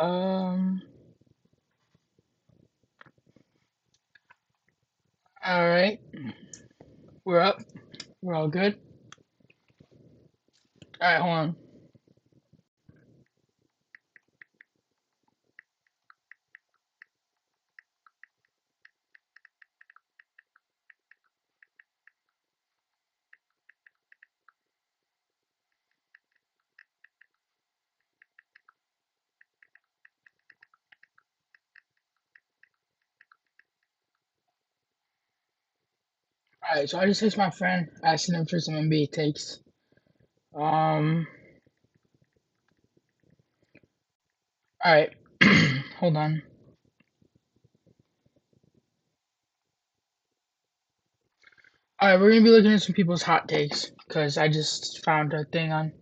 Um, all right, we're up. We're all good. All right, hold on. All right, so I just text my friend asking him for some NBA takes. Um, all right, hold on. All right, we're gonna be looking at some people's hot takes because I just found a thing on.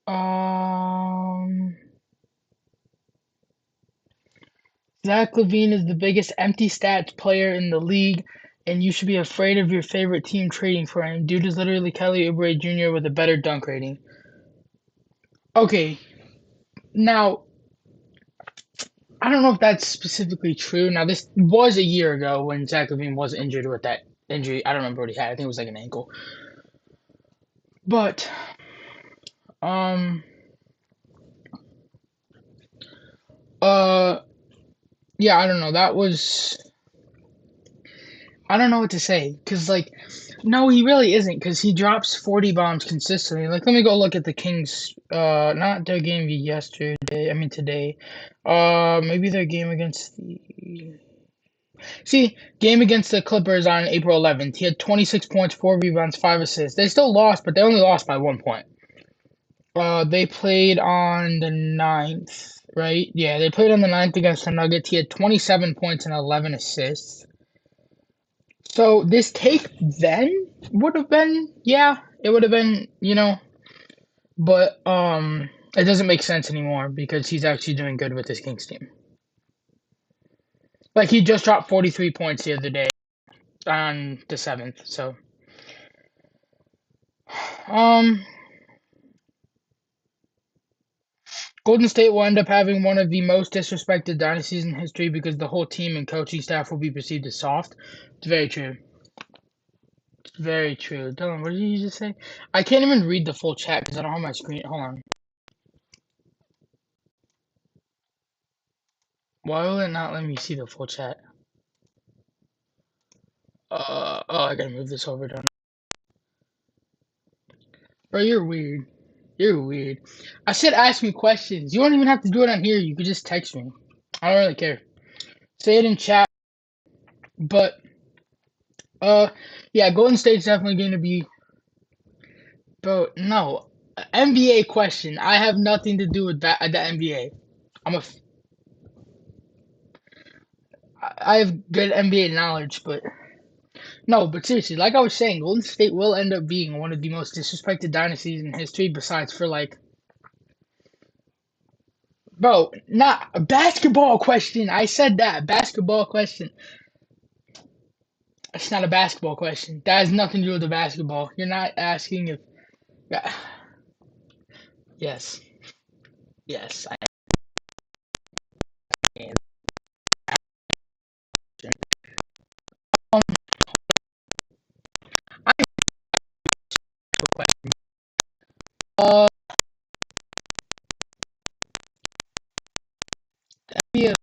Um, Zach Levine is the biggest empty stats player in the league, and you should be afraid of your favorite team trading for him. Dude is literally Kelly Oubre Jr. with a better dunk rating. Okay, now I don't know if that's specifically true. Now this was a year ago when Zach Levine was injured with that injury. I don't remember what he had. I think it was like an ankle. But um uh yeah, I don't know. That was I don't know what to say because like no, he really isn't because he drops 40 bombs consistently. Like let me go look at the Kings. Not their game yesterday. I mean today. Maybe their game against the game against the Clippers on April 11th. He had 26 points, 4 rebounds, 5 assists. They still lost, but they only lost by 1 point. They played on the ninth, right? Yeah, they played on the ninth against the Nuggets. He had 27 points and 11 assists. So this take then would have been, yeah, it would have been, but it doesn't make sense anymore because he's actually doing good with this Kings team. Like he just dropped 43 points the other day on the 7th. So, um, Golden State will end up having one of the most disrespected dynasties in history because the whole team and coaching staff will be perceived as soft. It's very true. It's very true. Dylan, what did you just say? I can't even read the full chat because I don't have my screen. Hold on. Why will it not let me see the full chat? Oh, I gotta move this over. Don't. Bro, you're weird. You're weird. I said ask me questions. You don't even have to do it on here. You could just text me. I don't really care. Say it in chat. But uh, yeah, Golden State's definitely going to be. Bro, no. NBA question. I have nothing to do with that. The NBA. I'm a. f- I have good NBA knowledge, but no. But seriously, like I was saying, Golden State will end up being one of the most disrespected dynasties in history. Besides, for like, bro, not a basketball question. I said that basketball question. It's not a basketball question. That has nothing to do with the basketball. You're not asking if. Yeah. Yes. Yes. I am. Um, I have a question. Uh, NBA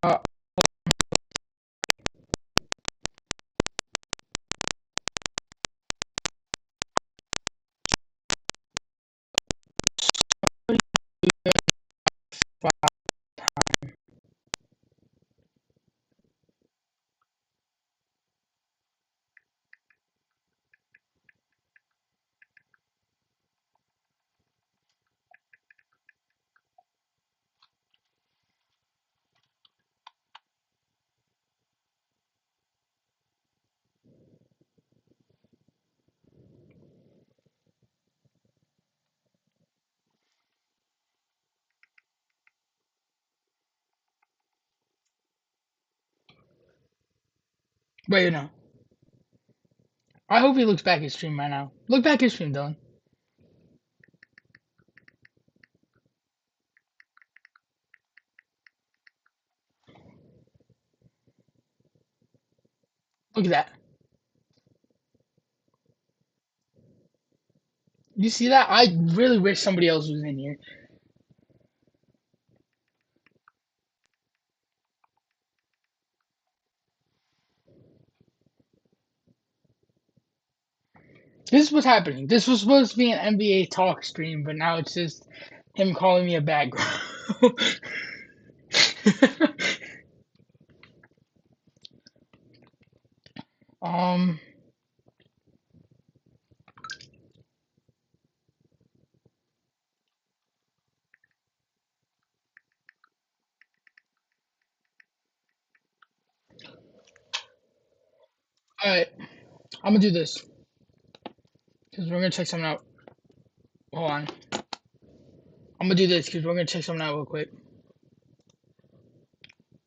uh, Wait, no. I hope he looks back at stream right now. Look back at stream, Dylan. Look at that. You see that? I really wish somebody else was in here. This is what's happening. This was supposed to be an NBA talk stream, but now it's just him calling me a bad girl. um. All right. I'm gonna do this because we're gonna check something out. Hold on. I'm gonna do this because we're gonna check something out real quick.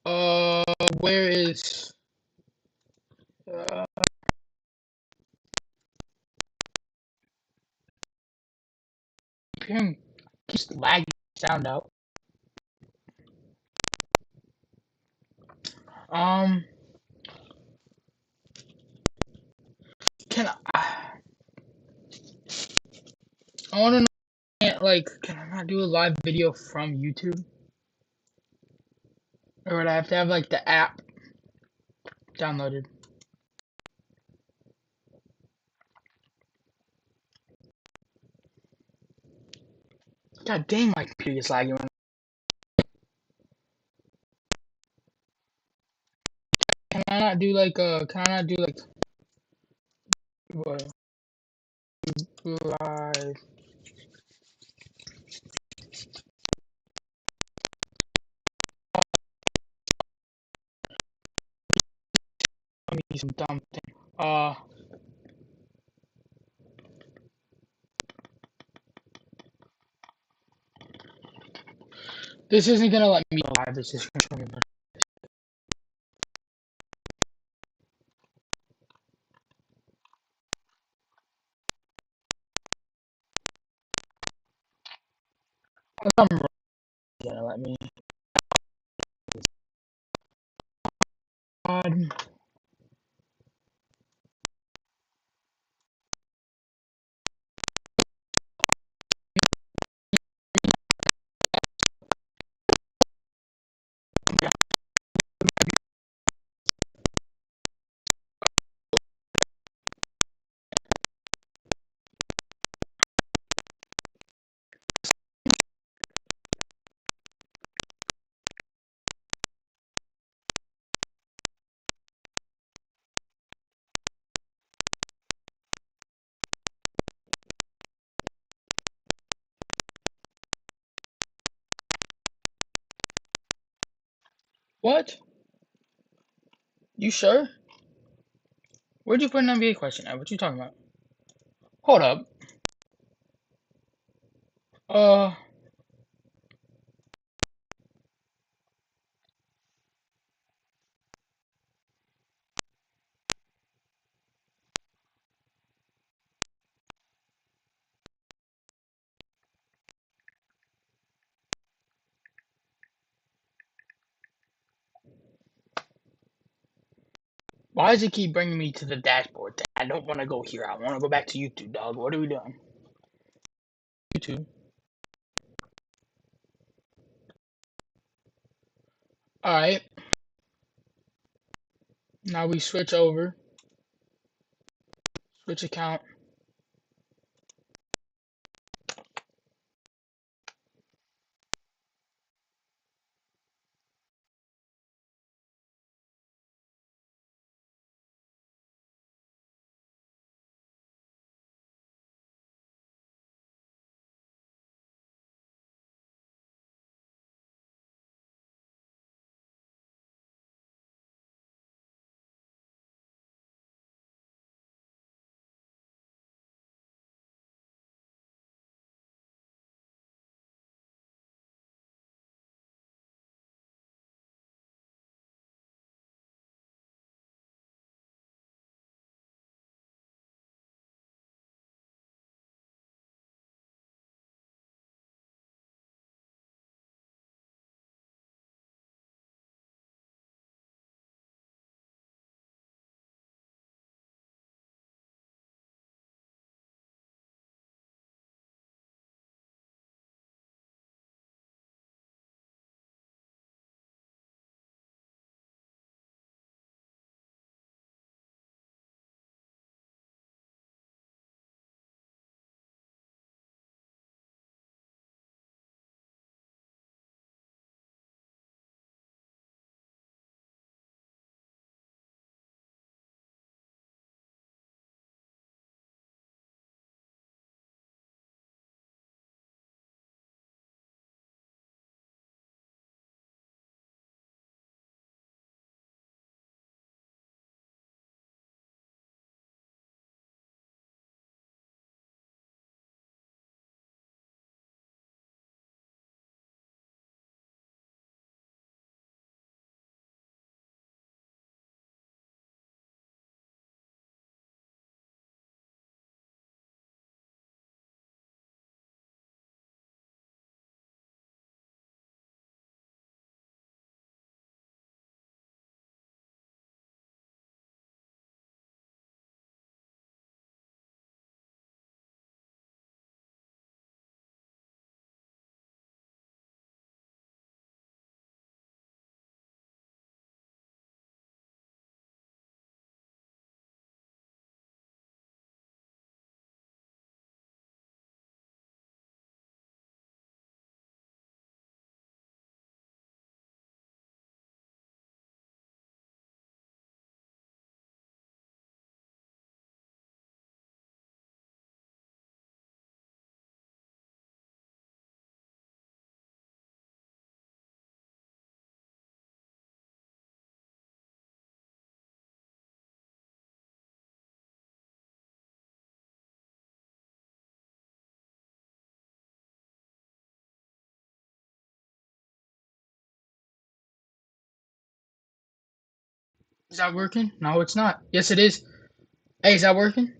Uh, where is? Uh, hearing keeps lagging sound out. Um, can I want to know, like, can I not do a live video from YouTube, or would I have to have like the app downloaded? God dang, my computer is lagging. Can I not do like Can I not do like what? Live? Let me some dumb thing. This isn't gonna let me live. This is gonna show me. I'm gonna let me. God. What? You sure? Where'd you put an NBA question at? What you talking about? Hold up. Uh, why does it keep bringing me to the dashboard? I don't want to go here. I want to go back to YouTube, dog. What are we doing? YouTube. All right. Now we switch over. Switch account. Is that working? No, it's not. Yes, it is. Hey, is that working?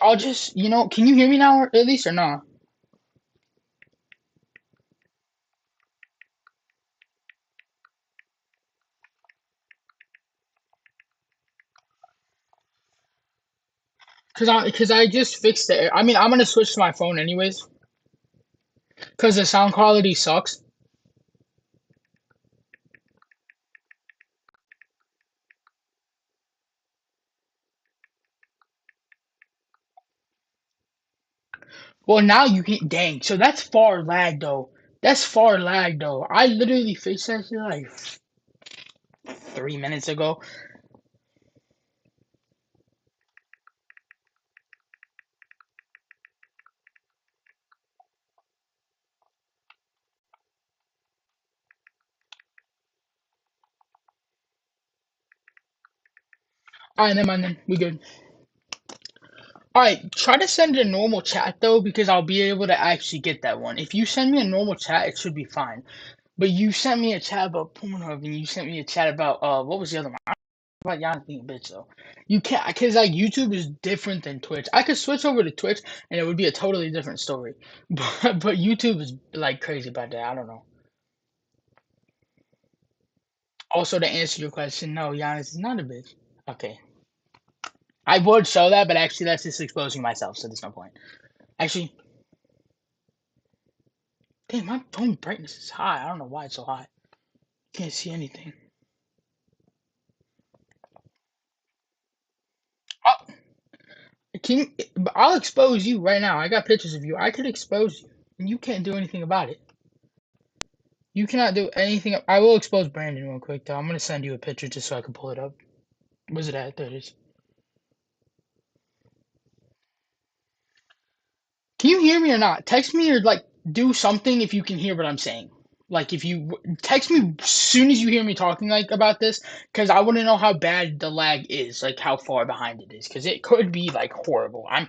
I'll just, can you hear me now at least or not? Cause I just fixed it. I mean, I'm gonna switch to my phone anyways, cause the sound quality sucks. Well, now you can, dang. So that's far lag though. That's far lag though. I literally fixed that shit like 3 minutes ago. All right, never mind then. We good. All right, try to send a normal chat though, because I'll be able to actually get that one. If you send me a normal chat, it should be fine. But you sent me a chat about Pornhub, and you sent me a chat about what was the other one? About Giannis being a bitch though. You can't, because like YouTube is different than Twitch. I could switch over to Twitch and it would be a totally different story. But YouTube is like crazy about that. I don't know. Also, to answer your question, no, Giannis is not a bitch. Okay, I would show that, but actually that's just exposing myself, so there's no point. Actually, damn, my phone brightness is high. I don't know why it's so high. Can't see anything. Oh, I'll expose you right now. I got pictures of you. I could expose you, and you can't do anything about it. You cannot do anything. I will expose Brandon real quick, though. I'm gonna send you a picture just so I can pull it up. Where's it at? There it is. Can you hear me or not? Text me or like do something if you can hear what I'm saying. Like if you text me as soon as you hear me talking like about this, because I want to know how bad the lag is, like how far behind it is, because it could be like horrible. I'm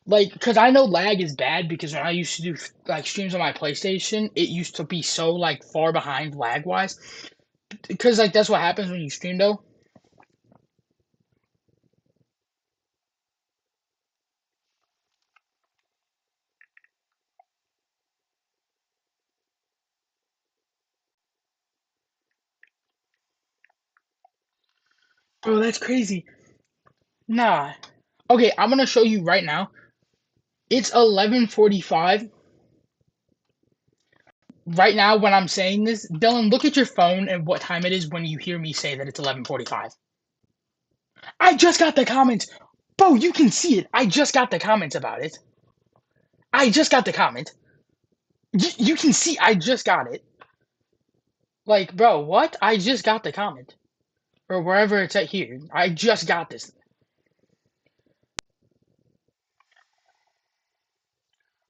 like, because I know lag is bad because when I used to do like streams on my PlayStation, it used to be so like far behind lag wise. Because like that's what happens when you stream though. Bro, that's crazy. Nah. Okay, I'm gonna show you right now. It's 11:45 right now when I'm saying this. Dylan, look at your phone and what time it is when you hear me say that it's 11:45. I just got the comments. Bro, you can see it. I just got the comments about it. I just got the comment. You can see I just got it. Like, bro, what? I just got the comment. Or wherever it's at here. I just got this.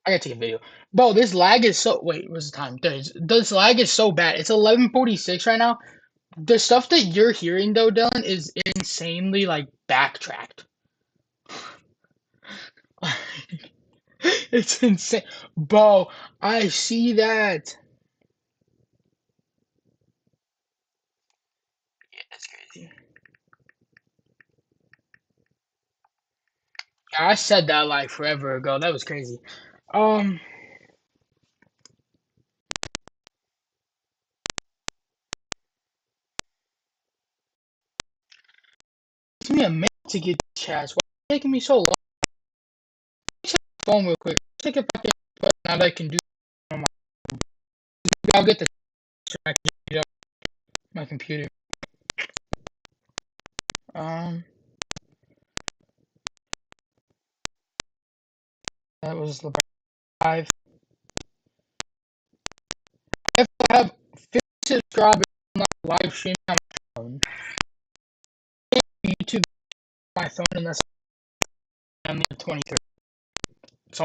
I gotta take a video. Bro, this lag is so wait, what's the time? This lag is so bad. It's 11:46 right now. The stuff that you're hearing though, Dylan, is insanely like backtracked. It's insane. Bro, I see that. Yeah, that's crazy. Yeah, I said that like forever ago. That was crazy. Um, give me a minute to get chats. Why is it taking me so long? Check my phone real quick. Check if I can put now that I can do it on my I'll get the my computer. Um, that was the live. If I have 50 subscribers on my live stream on my phone, YouTube on my phone, and that's I'm at 23. So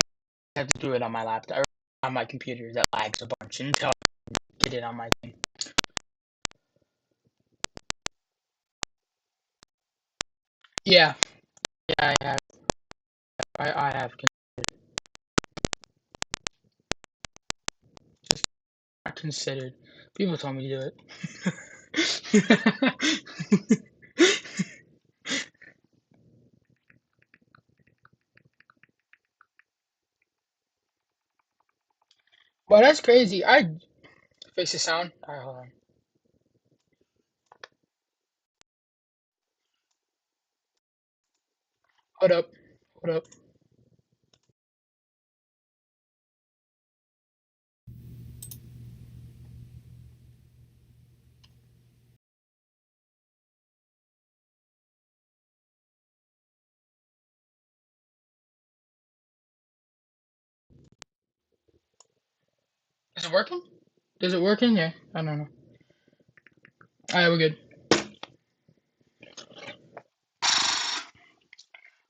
I have to do it on my laptop or on my computer that lags a bunch until I get it on my thing. Yeah, yeah, I have. I have. considered. People told me to do it. Well, that's crazy. I fix the sound. All right, hold on. Hold up. Hold up. Is it working? Is it working? Yeah. I don't know. All right, we're good.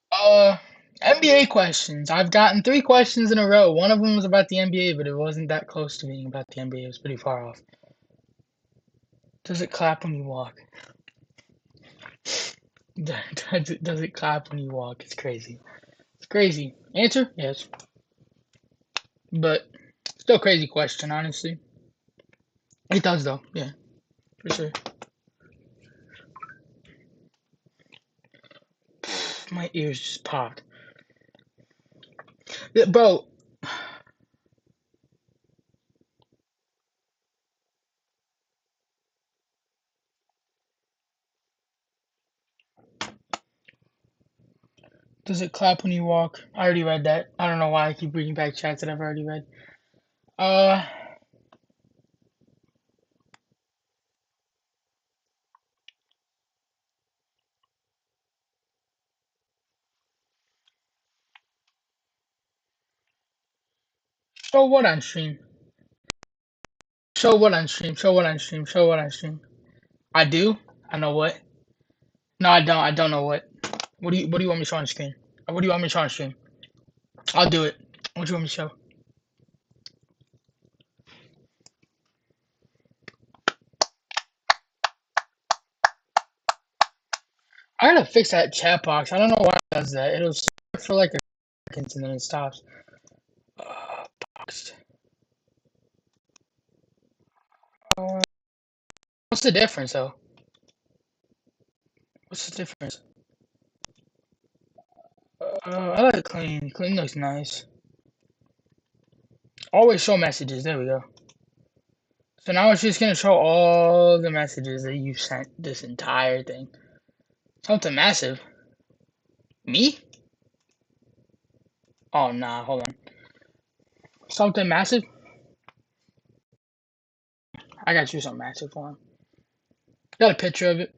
Uh, NBA questions. I've gotten 3 questions in a row. One of them was about the NBA, but it wasn't that close to being about the NBA. It was pretty far off. Does it clap when you walk? Does it clap when you walk? It's crazy. It's crazy. Answer? Yes. But still crazy question, honestly. It does though. Yeah, for sure. My ears just popped. Yeah, bro, does it clap when you walk? I already read that. I don't know why I keep reading back chats that I've already read. Uh, show what on stream? Show what on stream? Show what on stream? Show what on stream? I do? I know what? No, I don't. I don't know what. What do you want me to show on screen? What do you want me to show on stream? I'll do it. What do you want me to show? I gotta fix that chat box. I don't know why it does that. It'll start for like a second and then it stops. Boxed. Uh, what's the difference though? What's the difference? I like clean. Clean looks nice. Always show messages. There we go. So now it's just gonna show all the messages that you've sent this entire thing. Something massive. Me? Oh nah, hold on. Something massive? I got you something massive. Hold on. Got a picture of it.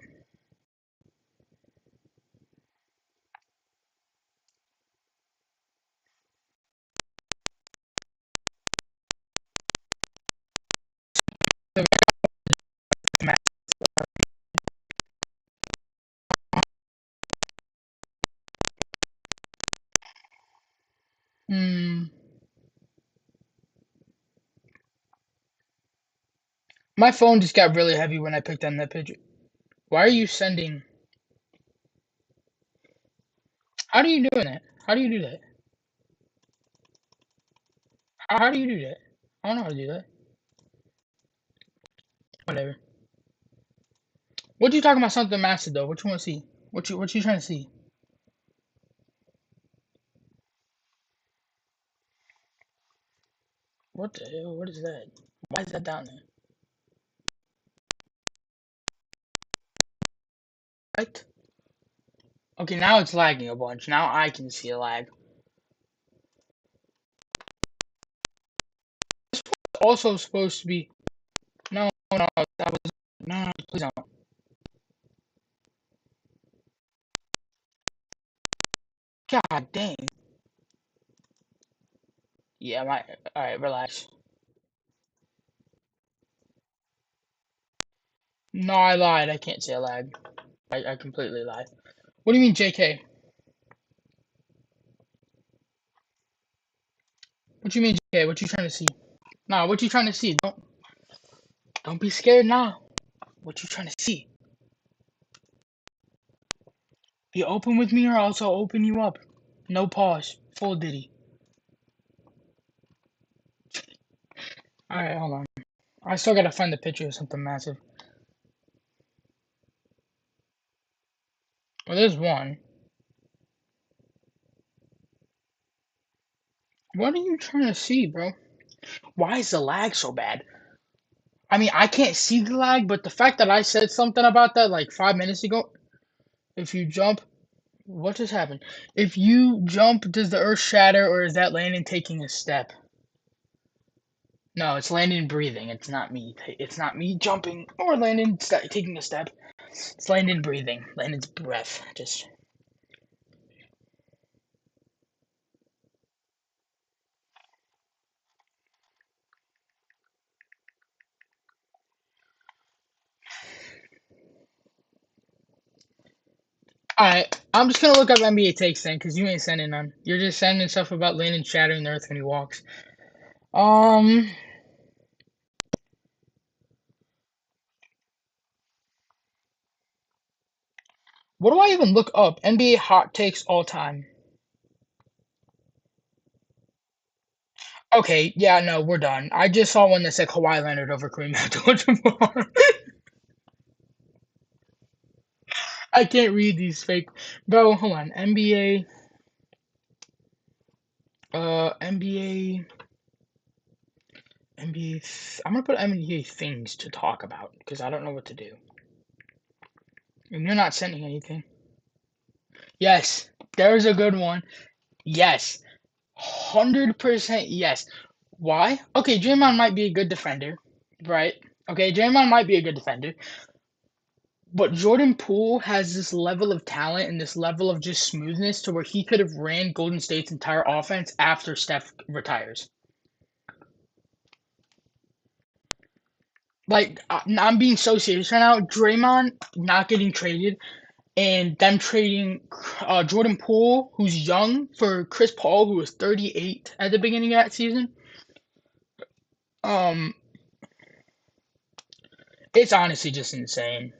Hmm. My phone just got really heavy when I picked on that picture. Why are you sending? How do you doing that? How do you do that? How do you do that? I don't know how to do that. Whatever. What you talking about? Something massive though. What you want to see? What you trying to see? What the hell? What is that? Why is that down there? Right? Okay, now it's lagging a bunch. Now I can see a lag. Also supposed to be. No, no, that was no, please don't. God dang. Yeah, my. All right, relax. No, I lied. I can't say a lag. I completely lied. What do you mean, JK? What you mean, JK? What you trying to see? Nah, what you trying to see? Don't be scared now. What you trying to see? You open with me or else I'll open you up. No pause. Full Diddy. Alright, hold on. I still gotta find the picture of something massive. Well, there's one. What are you trying to see, bro? Why is the lag so bad? I mean, I can't see the lag, but the fact that I said something about that like 5 minutes ago, if you jump, what just happened? If you jump, does the earth shatter or is that Landon taking a step? No, it's Landon breathing. It's not me. It's not me jumping or Landon taking a step. It's Landon breathing. Landon's breath. Just. Alright, I'm just gonna look up NBA takes then, because you ain't sending none. You're just sending stuff about Landon shattering the earth when he walks. Um, what do I even look up? NBA hot takes all time. Okay, yeah, no, we're done. I just saw one that said Kawhi Leonard over Kareem Abdul-Jabbar. I can't read these fake. Bro, hold on. NBA. I'm gonna put NBA things to talk about because I don't know what to do. And you're not sending anything. Yes, there's a good one. Yes, 100% yes. Why? Okay, Draymond might be a good defender, right? Okay, Draymond might be a good defender, but Jordan Poole has this level of talent and this level of just smoothness to where he could have ran Golden State's entire offense after Steph retires. Like, I'm being so serious right now. Draymond not getting traded and them trading Jordan Poole, who's young, for Chris Paul, who was 38 at the beginning of that season. Um, it's honestly just insane.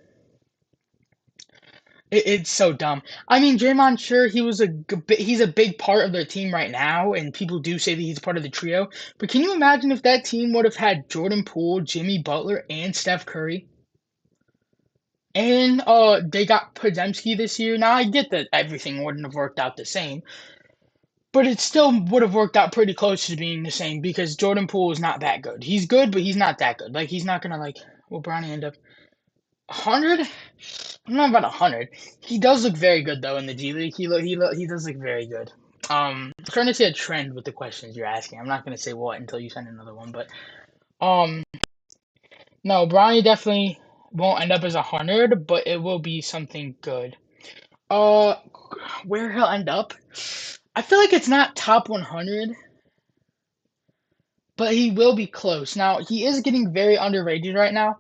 It's so dumb. I mean, Draymond, sure, he's a big part of their team right now, and people do say that he's part of the trio. But can you imagine if that team would have had Jordan Poole, Jimmy Butler, and Steph Curry, and they got Podziemski this year? Now I get that everything wouldn't have worked out the same, but it still would have worked out pretty close to being the same because Jordan Poole is not that good. He's good, but he's not that good. Like he's not gonna like. Will Bronny end up 100? I'm not about 100. He does look very good though in the G League. He does look very good. I'm trying to see a trend with the questions you're asking. I'm not gonna say what until you send another one, but um, no, Bronny definitely won't end up as 100, but it will be something good. Uh, where he'll end up? I feel like it's not top 100, but he will be close. Now he is getting very underrated right now.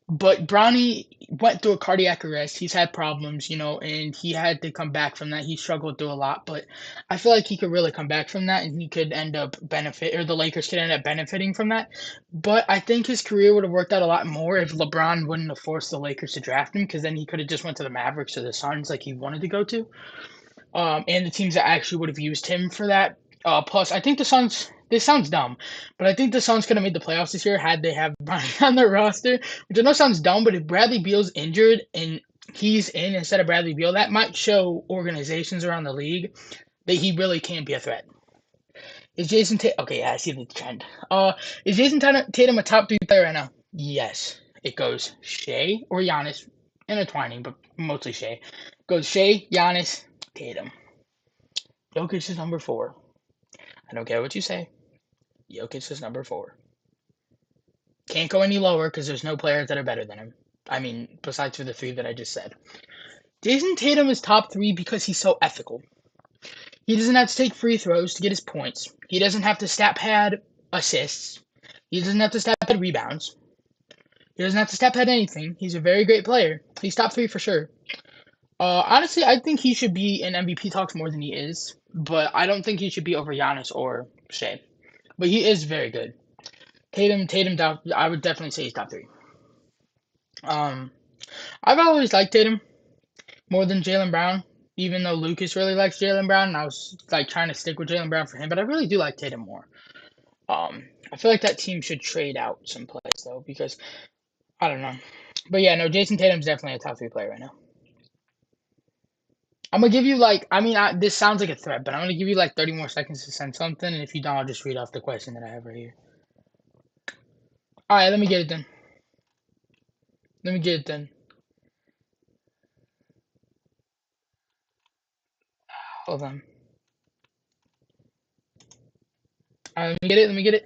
But Brownie went through a cardiac arrest. He's had problems, and he had to come back from that. He struggled through a lot, but I feel like he could really come back from that, and he could end up the Lakers could end up benefiting from that. But I think his career would have worked out a lot more if LeBron wouldn't have forced the Lakers to draft him, because then he could have just went to the Mavericks or the Suns like he wanted to go to. And the teams that actually would have used him for that. Plus, I think the Suns. This sounds dumb, but I think the Suns could have made the playoffs this year had they have Bronny on their roster. Which I know sounds dumb, but if Bradley Beal's injured and he's in instead of Bradley Beal, that might show organizations around the league that he really can be a threat. Is Jason Tatum? Okay, yeah, I see the trend. Is Jason Tatum a top 3 player right now? Yes. It goes Shea or Giannis, intertwining, but mostly Shea. Goes Shea, Giannis, Tatum. Jokic is number 4. I don't care what you say. Jokic is number 4. Can't go any lower because there's no players that are better than him. I mean, besides for the 3 that I just said. Jason Tatum is top 3 because he's so ethical. He doesn't have to take free throws to get his points. He doesn't have to stat pad assists. He doesn't have to stat pad rebounds. He doesn't have to stat pad anything. He's a very great player. He's top 3 for sure. Honestly, I think he should be in MVP talks more than he is, but I don't think he should be over Giannis or Shea. But he is very good. Tatum, I would definitely say he's top 3. Um, I've always liked Tatum more than Jaylen Brown, even though Lucas really likes Jaylen Brown, and I was like trying to stick with Jaylen Brown for him. But I really do like Tatum more. I feel like that team should trade out some players though because I don't know. But yeah, no, Jason Tatum's definitely a top 3 player right now. I'm gonna give you like, I mean, this sounds like a threat, but I'm gonna give you like 30 more seconds to send something, and if you don't, I'll just read off the question that I have right here. All right, let me get it then. Let me get it then. Hold on. All right, let me get it. Let me get it.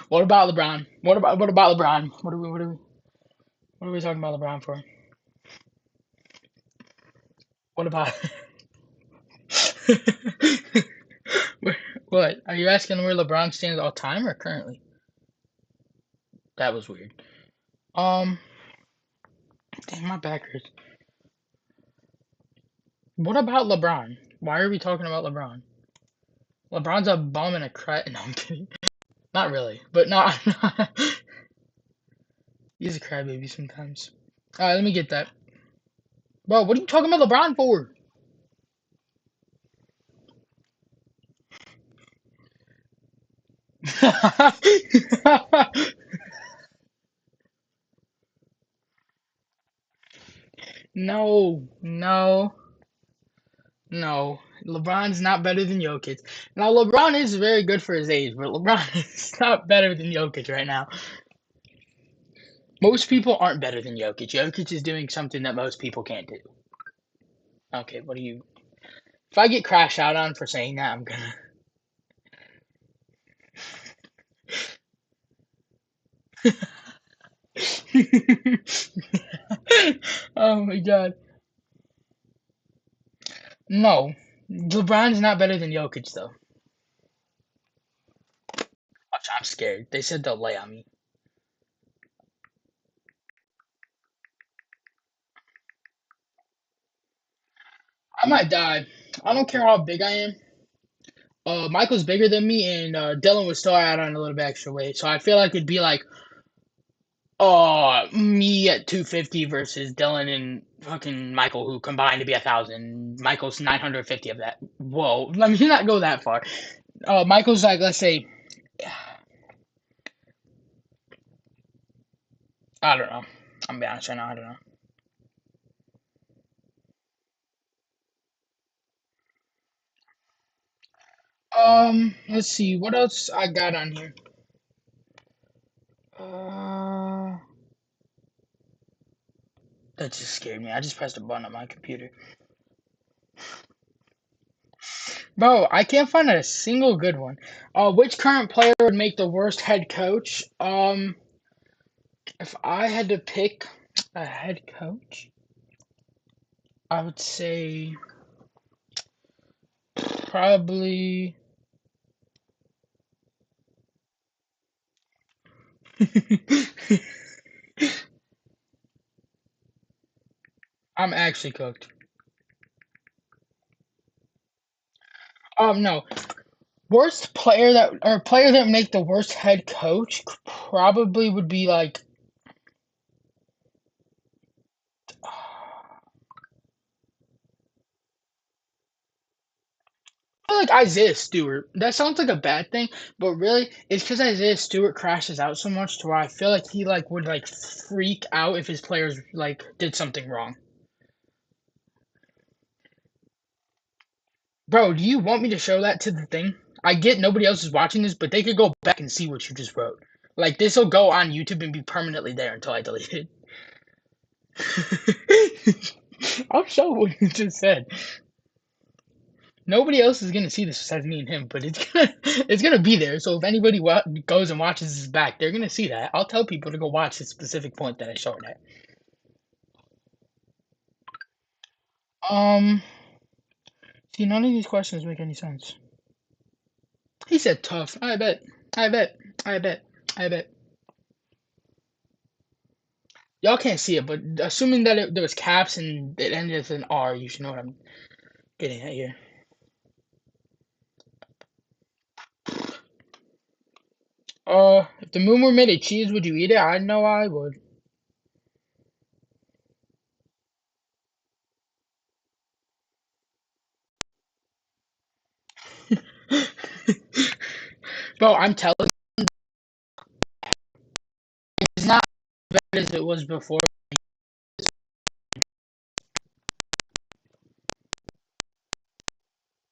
What about LeBron? What about LeBron? What are we talking about LeBron for? What about? What? Are you asking where LeBron stands all time or currently? That was weird. Um, Damn, my back hurts. What about LeBron? Why are we talking about LeBron? LeBron's a bum and a cry. No, I'm kidding. Not really, but not. He's a crybaby sometimes. All right, let me get that. Bro, what are you talking about LeBron for? No, no, no. LeBron's not better than Jokic. Now, LeBron is very good for his age, but LeBron is not better than Jokic right now. Most people aren't better than Jokic. Jokic is doing something that most people can't do. Okay, what do you? If I get crashed out on for saying that, I'm gonna. Oh my god. No, LeBron's not better than Jokic though. Watch, I'm scared. They said they'll lay on me. I might die. I don't care how big I am. Michael's bigger than me, and Dylan would still add on a little bit extra weight. So I feel like it'd be like, me at 250 versus Dylan and fucking Michael, who combined to be 1,000. Michael's 950 of that. Whoa, let me not go that far. Michael's like, let's say, I don't know. I'm gonna be honest right now. I don't know. Let's see what else I got on here. Uh, that just scared me. I just pressed a button on my computer. Bro, I can't find a single good one. Which current player would make the worst head coach? If I had to pick a head coach, I would say probably. I'm actually cooked. No. Worst player that or player that make the worst head coach probably would be like I feel like Isaiah Stewart. That sounds like a bad thing, but really, it's because Isaiah Stewart crashes out so much to where I feel like he like would like freak out if his players like did something wrong. Bro, do you want me to show that to the thing? I get nobody else is watching this, but they could go back and see what you just wrote. Like this will go on YouTube and be permanently there until I delete it. I'll show what you just said. Nobody else is gonna see this besides me and him, but it's gonna be there. So if anybody goes and watches this back, they're gonna see that. I'll tell people to go watch the specific point that I showed at. Um, See, none of these questions make any sense. He said tough. I bet. I bet. I bet. I bet. Y'all can't see it, but assuming that there was caps and it ended with an R, you should know what I'm getting at here. If the moon were made of cheese, would you eat it? I know I would. Bro, I'm telling you, it's not as bad as it was before.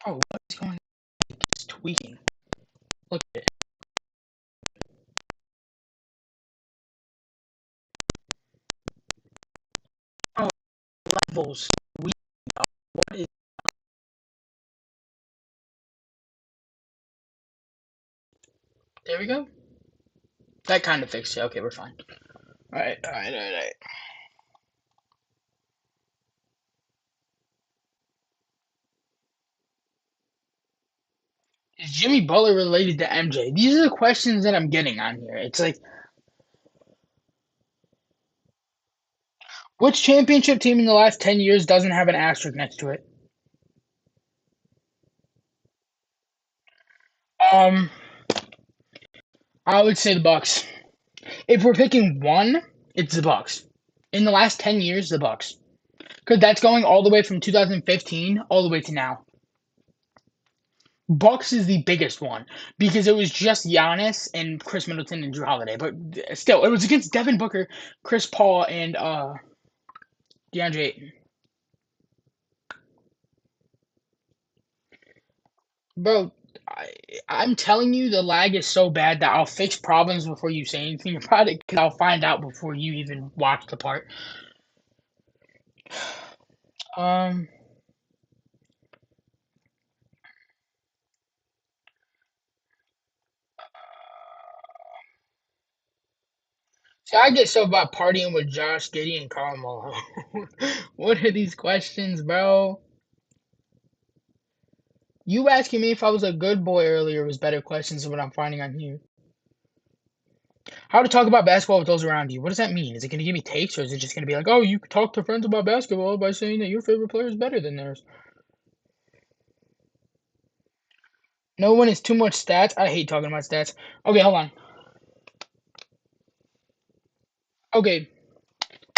Oh, what's going on? It's tweaking. Look at it. Oh, levels. We, what is, there we go. That kind of fixed it. Okay, we're fine. Alright, alright, alright. Is Jimmy Butler related to MJ? These are the questions that I'm getting on here. It's like, which championship team in the last 10 years doesn't have an asterisk next to it? Um, I would say the Bucks. If we're picking one, it's the Bucks. In the last 10 years, the Bucks. Because that's going all the way from 2015 all the way to now. Bucks is the biggest one because it was just Giannis and Chris Middleton and Drew Holiday, but still, it was against Devin Booker, Chris Paul, and DeAndre Ayton. Bro, I, I'm telling you, the lag is so bad that I'll fix problems before you say anything about it because I'll find out before you even watch the part. Um, See, I get so about partying with Josh, Giddy, and Carmelo. What are these questions, bro? You asking me if I was a good boy earlier was better questions than what I'm finding on here. How to talk about basketball with those around you. What does that mean? Is it going to give me takes, or is it just going to be like, oh, you talk to friends about basketball by saying that your favorite player is better than theirs? No one is too much stats. I hate talking about stats. Okay, hold on. Okay,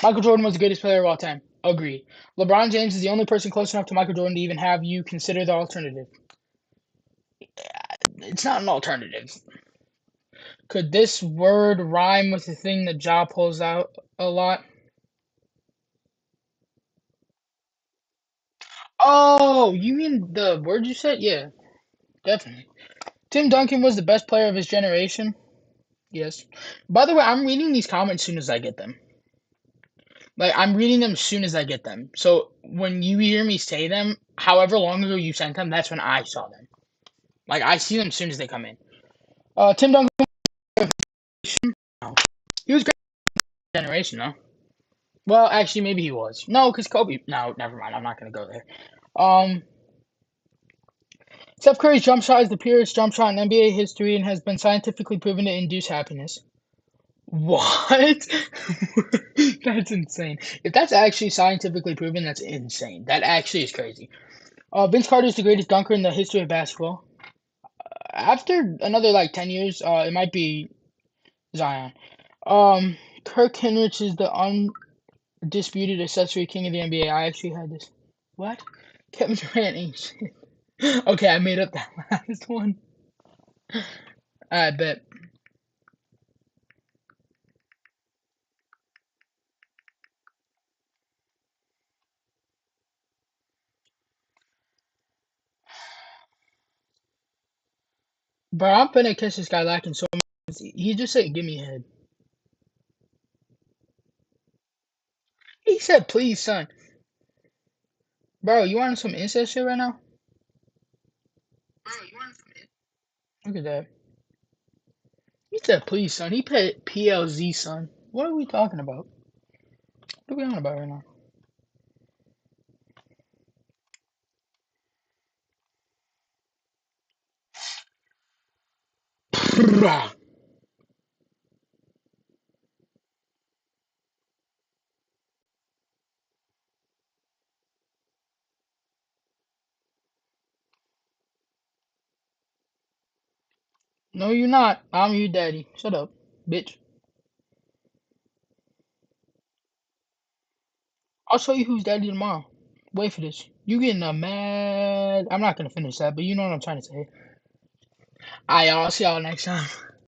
Michael Jordan was the greatest player of all time. Agreed. LeBron James is the only person close enough to Michael Jordan to even have you consider the alternative. It's not an alternative. Could this word rhyme with the thing that Ja pulls out a lot? Oh, you mean the word you said? Yeah, definitely. Tim Duncan was the best player of his generation. Yes. By the way, I'm reading these comments as soon as I get them. Like, I'm reading them as soon as I get them. So when you hear me say them, however long ago you sent them, that's when I saw them. Like, I see them as soon as they come in. Tim Duncan, he was great generation, though. Well, actually, maybe he was. No, because Kobe. No, never mind. I'm not gonna go there. Um, Steph Curry's jump shot is the purest jump shot in NBA history and has been scientifically proven to induce happiness. What? That's insane. If that's actually scientifically proven, that's insane. That actually is crazy. Vince Carter is the greatest dunker in the history of basketball. After another like 10 years, it might be Zion. Um, Kirk Henrich is the undisputed accessory king of the NBA. I actually had this. What? Kevin Durant ain't shit. Okay, I made up that last one. I bet. Bro, I'm finna catch this guy lacking so much. He just said, give me head. He said, please, son. Bro, you want some incest shit right now? Look at that. He said, please, son. He put PLZ, son. What are we talking about? What are we on about right now? No, you're not. I'm your daddy. Shut up, bitch. I'll show you who's daddy tomorrow. Wait for this. You getting a mad. I'm not gonna finish that, but you know what I'm trying to say. I'll see y'all next time.